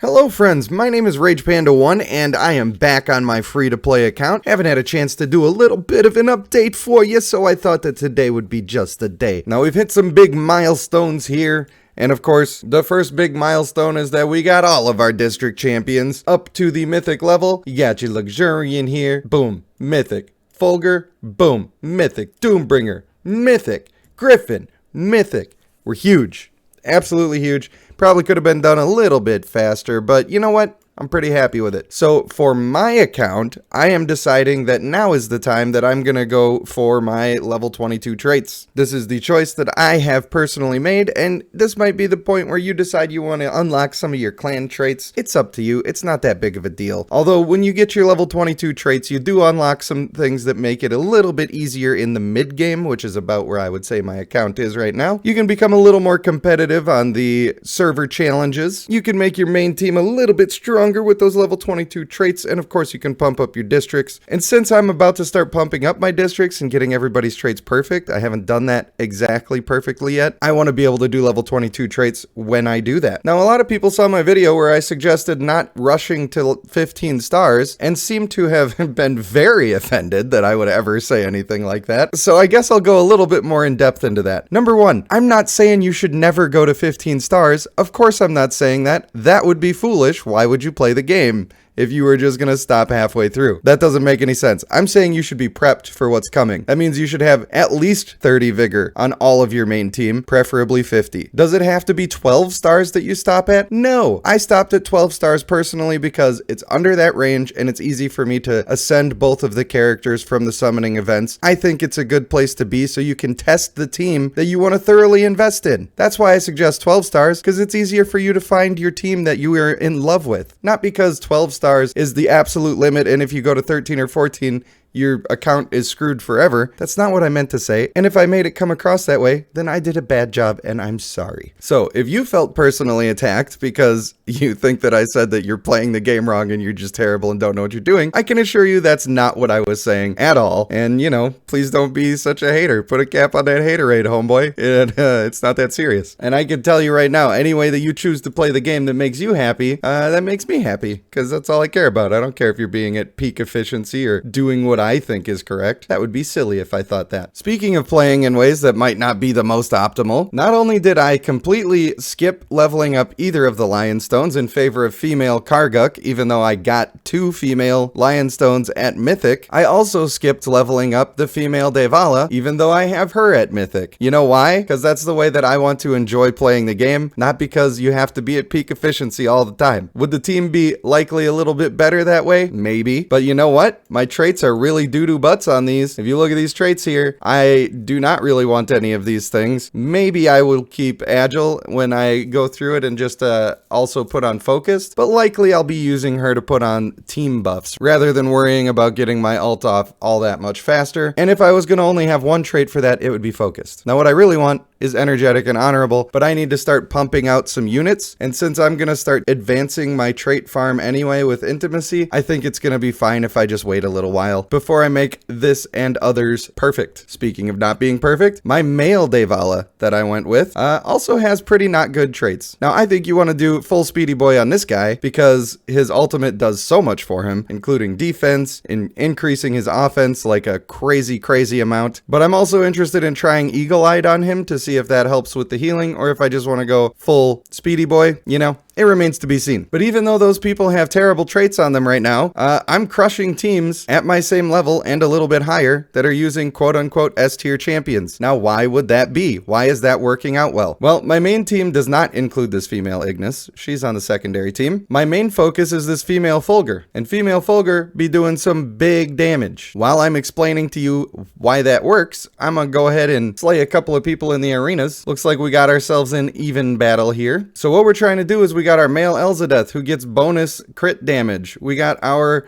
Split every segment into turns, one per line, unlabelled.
Hello friends, my name is RagePanda1 and I am back on my free-to-play account. Haven't had a chance to do a little bit of an update for you, so I thought that today would be just the day. Now we've hit some big milestones here, and of course, the first big milestone is that we got all of our district champions up to the mythic level. You got your Luxurian here, boom, mythic. Fulgur, boom, mythic. Doombringer, mythic. Griffin, mythic. We're huge. Absolutely huge. Probably could have been done a little bit faster, but you know what? I'm pretty happy with it. So for my account, I am deciding that now is the time that I'm going to go for my level 22 traits. This is the choice that I have personally made, and this might be the point where you decide you want to unlock some of your clan traits. It's up to you. It's not that big of a deal. Although when you get your level 22 traits, you do unlock some things that make it a little bit easier in the mid game, which is about where I would say my account is right now. You can become a little more competitive on the server challenges. You can make your main team a little bit stronger with those level 22 traits, and of course you can pump up your districts. And since I'm about to start pumping up my districts and getting everybody's traits perfect, I haven't done that exactly perfectly yet. I want to be able to do level 22 traits when I do that. Now a lot of people saw my video where I suggested not rushing to 15 stars and seem to have been very offended that I would ever say anything like that. So I guess I'll go a little bit more in depth into that. Number one, I'm not saying you should never go to 15 stars. Of course I'm not saying that. That would be foolish. Why would you play the game if you were just going to stop halfway through? That doesn't make any sense. I'm saying you should be prepped for what's coming. That means you should have at least 30 vigor on all of your main team, preferably 50. Does it have to be 12 stars that you stop at? No. I stopped at 12 stars personally because it's under that range and it's easy for me to ascend both of the characters from the summoning events. I think it's a good place to be so you can test the team that you want to thoroughly invest in. That's why I suggest 12 stars, because it's easier for you to find your team that you are in love with. Not because 12 stars is the absolute limit, and if you go to 13 or 14, your account is screwed forever. That's not what I meant to say. And if I made it come across that way, then I did a bad job and I'm sorry. So if you felt personally attacked because you think that I said that you're playing the game wrong and you're just terrible and don't know what you're doing, I can assure you that's not what I was saying at all. And you know, please don't be such a hater. Put a cap on that haterade, homeboy. It's not that serious. And I can tell you right now, any way that you choose to play the game that makes you happy, that makes me happy, because that's all I care about. I don't care if you're being at peak efficiency or doing what I think is correct. That would be silly if I thought that. Speaking of playing in ways that might not be the most optimal, not only did I completely skip leveling up either of the Lionstones in favor of female Karguk, even though I got 2 female Lionstones at Mythic, I also skipped leveling up the Female Daevala, even though I have her at Mythic. You know why? Because that's the way that I want to enjoy playing the game, not because you have to be at peak efficiency all the time. Would the team be likely a little bit better that way? Maybe. But you know what? My traits are really doo-doo butts on these. If you look at these traits here, I do not really want any of these things. Maybe I will keep agile when I go through it and just also put on focused, but likely I'll be using her to put on team buffs rather than worrying about getting my ult off all that much faster. And if I was going to only have one trait for that, it would be focused. Now what I really want is energetic and honorable, but I need to start pumping out some units, and since I'm going to start advancing my trait farm anyway with intimacy, I think it's going to be fine if I just wait a little while before I make this and others perfect. Speaking of not being perfect, my male Daevala that I went with also has pretty not good traits. Now I think you want to do full speedy boy on this guy because his ultimate does so much for him, including defense and increasing his offense like a crazy amount, but I'm also interested in trying eagle-eyed on him to see if that helps with the healing, or if I just want to go full speedy boy, you know. It remains to be seen. But even though those people have terrible traits on them right now, I'm crushing teams at my same level and a little bit higher that are using quote-unquote S-tier champions. Now, why would that be? Why is that working out well? Well, my main team does not include this female Ignis. She's on the secondary team. My main focus is this female Fulgur, and female Fulgur be doing some big damage. While I'm explaining to you why that works, I'm gonna go ahead and slay a couple of people in the arenas. Looks like we got ourselves an even battle here. So what we're trying to do is we got our male Elzadeth who gets bonus crit damage. We got our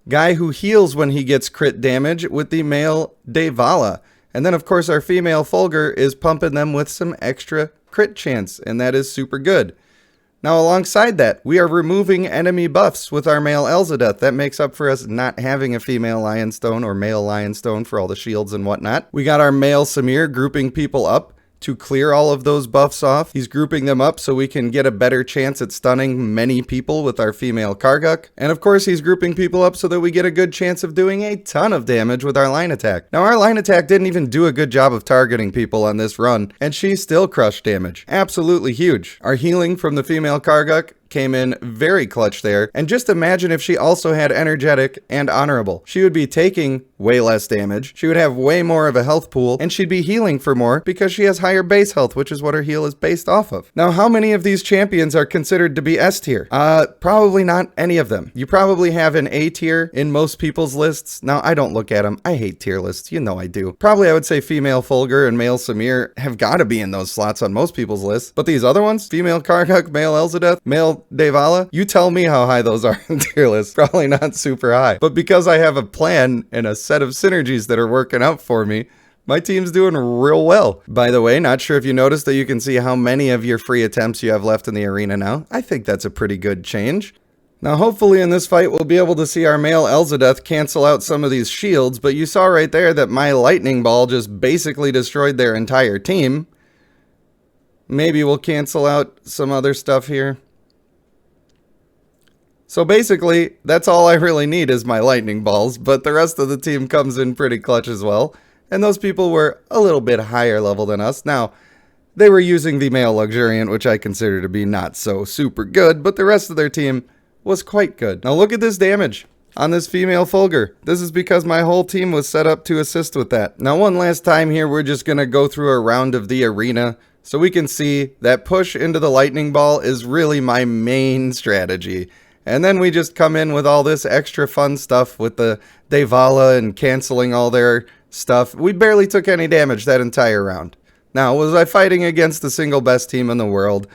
guy who heals when he gets crit damage with the male Daevala. And then of course our female Fulgur is pumping them with some extra crit chance, and that is super good. Now alongside that, we are removing enemy buffs with our male Elzadeth. That makes up for us not having a female Lionstone or male Lionstone for all the shields and whatnot. We got our male Samir grouping people up to clear all of those buffs off. He's grouping them up so we can get a better chance at stunning many people with our female Karguk. And of course, he's grouping people up so that we get a good chance of doing a ton of damage with our line attack. Now, our line attack didn't even do a good job of targeting people on this run, and she still crushed damage. Absolutely huge. Our healing from the female Karguk came in very clutch there, and just imagine if she also had energetic and honorable. She would be taking way less damage, she would have way more of a health pool, and she'd be healing for more because she has higher base health, which is what her heal is based off of. Now, how many of these champions are considered to be S tier? Probably not any of them. You probably have an A tier in most people's lists. Now, I don't look at them. I hate tier lists. You know I do. Probably I would say female Fulgur and male Samir have got to be in those slots on most people's lists, but these other ones, female Karguk, male Elzadeth, male Daevala, you tell me how high those are in tier lists. Probably not super high. But because I have a plan and a set of synergies that are working out for me, my team's doing real well. By the way, not sure if you noticed that you can see how many of your free attempts you have left in the arena now. I think that's a pretty good change. Now, hopefully in this fight, we'll be able to see our male Elzadeth cancel out some of these shields, but you saw right there that my lightning ball just basically destroyed their entire team. Maybe we'll cancel out some other stuff here. So basically, that's all I really need is my lightning balls, but the rest of the team comes in pretty clutch as well. And those people were a little bit higher level than us. Now, they were using the male Luxuriant, which I consider to be not so super good, but the rest of their team was quite good. Now look at this damage on this female Fulgur. This is because my whole team was set up to assist with that. Now one last time here, we're just going to go through a round of the arena so we can see that push into the lightning ball is really my main strategy. And then we just come in with all this extra fun stuff with the Daevala and canceling all their stuff. We barely took any damage that entire round. Now, was I fighting against the single best team in the world?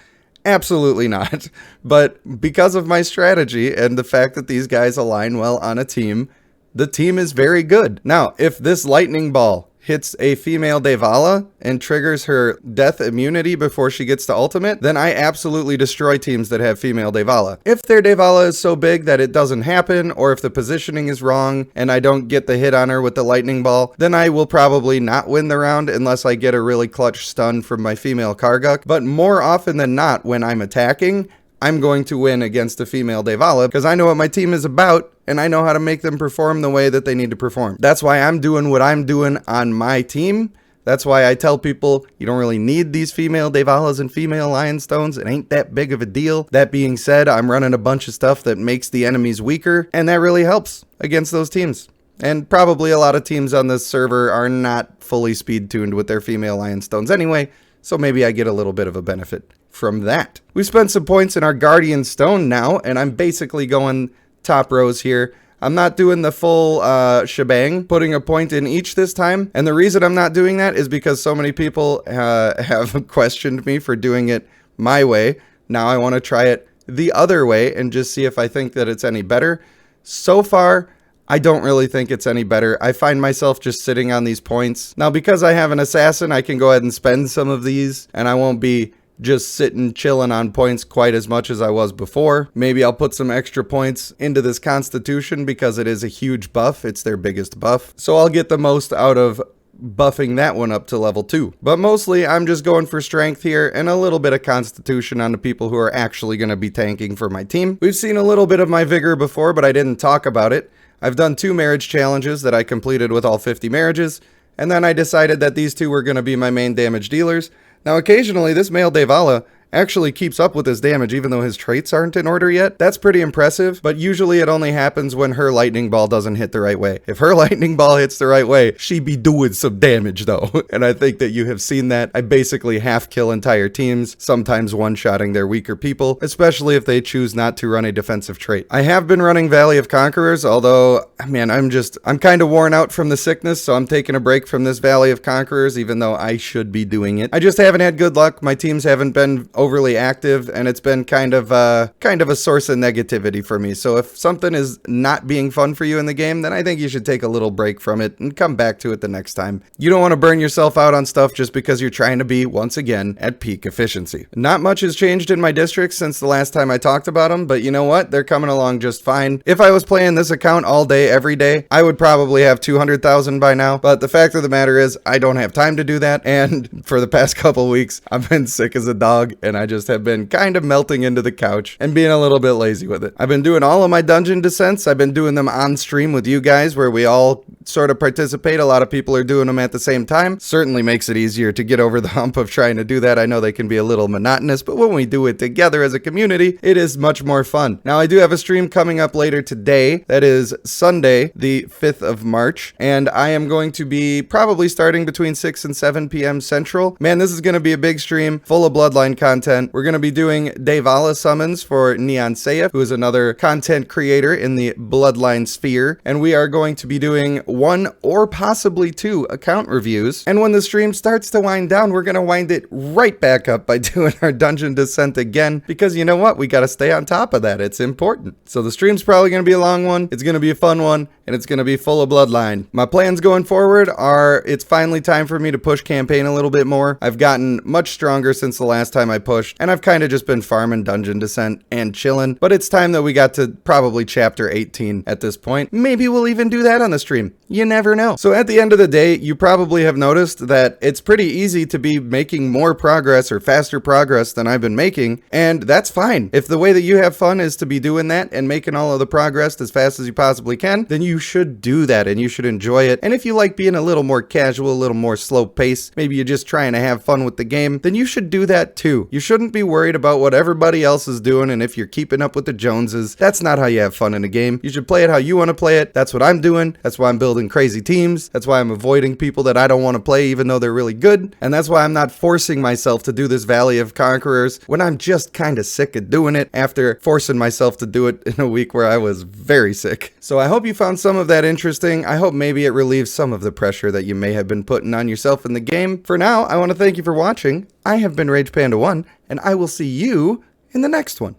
Absolutely not. But because of my strategy and the fact that these guys align well on a team, the team is very good. Now, if this lightning ball hits a female Daevala and triggers her death immunity before she gets to ultimate, then I absolutely destroy teams that have female Daevala. If their Daevala is so big that it doesn't happen, or if the positioning is wrong and I don't get the hit on her with the lightning ball, then I will probably not win the round unless I get a really clutch stun from my female Karguk. But more often than not, when I'm attacking, I'm going to win against a female Daevala because I know what my team is about and I know how to make them perform the way that they need to perform. That's why I'm doing what I'm doing on my team. That's why I tell people you don't really need these female Daevalas and female Lionstones. It ain't that big of a deal. That being said, I'm running a bunch of stuff that makes the enemies weaker, and that really helps against those teams. And probably a lot of teams on this server are not fully speed tuned with their female Lionstones anyway, so maybe I get a little bit of a benefit from that. We spent some points in our Guardian Stone now, and I'm basically going top rows here. I'm not doing the full shebang, putting a point in each this time. And the reason I'm not doing that is because so many people have questioned me for doing it my way. Now I want to try it the other way and just see if I think that it's any better. So far, I don't really think it's any better. I find myself just sitting on these points. Now, because I have an assassin, I can go ahead and spend some of these, and I won't be just sitting chilling on points quite as much as I was before. Maybe I'll put some extra points into this Constitution because it is a huge buff. It's their biggest buff. So I'll get the most out of buffing that one up to level 2. But mostly I'm just going for strength here and a little bit of Constitution on the people who are actually going to be tanking for my team. We've seen a little bit of my vigor before, but I didn't talk about it. I've done 2 marriage challenges that I completed with all 50 marriages, and then I decided that these 2 were going to be my main damage dealers. Now, occasionally, this male Daevala actually keeps up with his damage even though his traits aren't in order yet. That's pretty impressive, but usually it only happens when her lightning ball doesn't hit the right way. If her lightning ball hits the right way, she be doing some damage though. And I think that you have seen that. I basically half kill entire teams, sometimes one-shotting their weaker people, especially if they choose not to run a defensive trait. I have been running Valley of Conquerors, although, man, I'm kind of worn out from the sickness, so I'm taking a break from this Valley of Conquerors, even though I should be doing it. I just haven't had good luck. My teams haven't been overly active, and it's been kind of a source of negativity for me. So if something is not being fun for you in the game, then I think you should take a little break from it and come back to it the next time. You don't want to burn yourself out on stuff just because you're trying to be, once again, at peak efficiency. Not much has changed in my districts since the last time I talked about them, but you know what? They're coming along just fine. If I was playing this account all day, every day, I would probably have 200,000 by now, but the fact of the matter is I don't have time to do that, and for the past couple weeks, I've been sick as a dog, and I just have been kind of melting into the couch and being a little bit lazy with it. I've been doing all of my dungeon descents. I've been doing them on stream with you guys where we all sort of participate. A lot of people are doing them at the same time. Certainly makes it easier to get over the hump of trying to do that. I know they can be a little monotonous, but when we do it together as a community, it is much more fun. Now, I do have a stream coming up later today. That is Sunday, the 5th of March, and I am going to be probably starting between 6 and 7 p.m. Central. Man, this is going to be a big stream full of Bloodline content. We're going to be doing Daevala summons for Neon Seiya, who is another content creator in the Bloodline sphere, and we are going to be doing 1 or possibly 2 account reviews. And when the stream starts to wind down, we're going to wind it right back up by doing our dungeon descent again, because you know what? We got to stay on top of that. It's important. So the stream's probably going to be a long one. It's going to be a fun one, and it's going to be full of Bloodline. My plans going forward are, it's finally time for me to push campaign a little bit more. I've gotten much stronger since the last time I pushed, and I've kind of just been farming dungeon descent and chilling, but it's time that we got to probably chapter 18 at this point. Maybe we'll even do that on the stream. You never know. So at the end of the day, you probably have noticed that it's pretty easy to be making more progress or faster progress than I've been making, and that's fine. If the way that you have fun is to be doing that and making all of the progress as fast as you possibly can, then you should do that and you should enjoy it. And if you like being a little more casual, a little more slow pace, maybe you're just trying to have fun with the game, then you should do that too. You shouldn't be worried about what everybody else is doing, and if you're keeping up with the Joneses, that's not how you have fun in a game. You should play it how you want to play it. That's what I'm doing. That's why I'm building crazy teams. That's why I'm avoiding people that I don't want to play even though they're really good. And that's why I'm not forcing myself to do this Valley of Conquerors when I'm just kind of sick of doing it after forcing myself to do it in a week where I was very sick. So I hope you found some of that interesting. I hope maybe it relieves some of the pressure that you may have been putting on yourself in the game. For now, I want to thank you for watching. I have been RagePanda1, and I will see you in the next one.